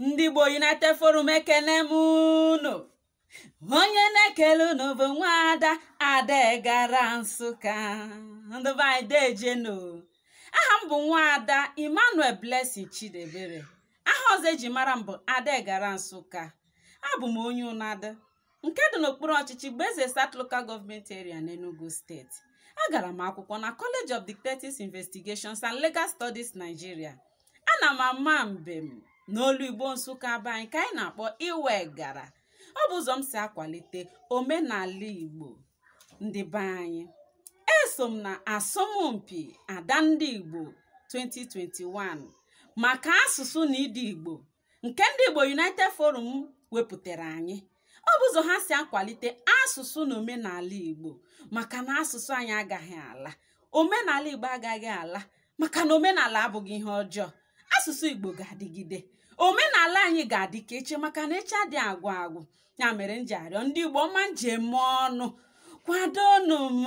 ndị Igbo United Forum ekene m unu. Onye na-ekele unu bụ Nwada Adegara Nsukka ndị be anyị dejeno. Aha m bụ Nwada Emmanuel Blessing Chidebere. Aha ọzọ eji mara m bụ Adegara Nsukka. Abụ m onye Unada nke dị n'okpuru ọchịchị Gbeze South Local Government Area n'Enugu State. Agara m akwụkwọ na College of Detectives Investigations and Legal Studies Nigeria. Ana m ama mbem n'olu Igbo Nsukka be anyị ka anyị na-akpọ Iwegara. Ọ bụ ụzọ m si akwalite omenala Igbo ndị be anyị. Eso m na asọmpi Ada ndị Igbo 2021 maka asụsụ na ịdị Igbo nke ndị Igbo United Forum wepụtara anyị. Ọ bụ ụzọ ha si akwalite asụsụ na omenala Igbo maka na asụsụ anyị agaghị ala, omenala Igbo agaghị ala maka na omenala abụghị ihe ọjọọ. Asụsụ Igbo ga-adịgide, omenala anyị ga-adị ka eche maka na eche adị agwụ agwụ. Ya mere m ji arịọ ndị Igbo ọma njem ọnụ kwadonu m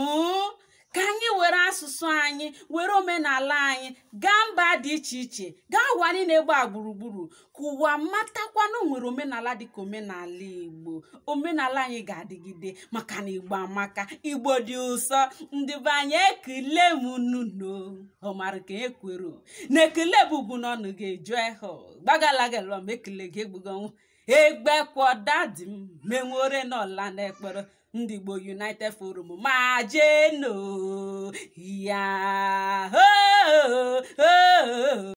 ka anyị were asụsụ anyị, were omenala anyị gaa mba dị iche iche, gaa ụwa niile gba gburugburu ka ụwa matakwanụ nwere omenala dịka omenala Igbo. Omenala anyị ga-adịgide maka na Igbo amaka, Igbo dị ụsọ. Ndị be anyị ekele m unu ọmara ka ekwero na ekele bụbu n'ọnụ ga-eju eho gbagalagalọ m ekele gị egbugonwu egbekwodadim menwore n'ọla n'ekpere ndị Igbo United Forum ma jeno ya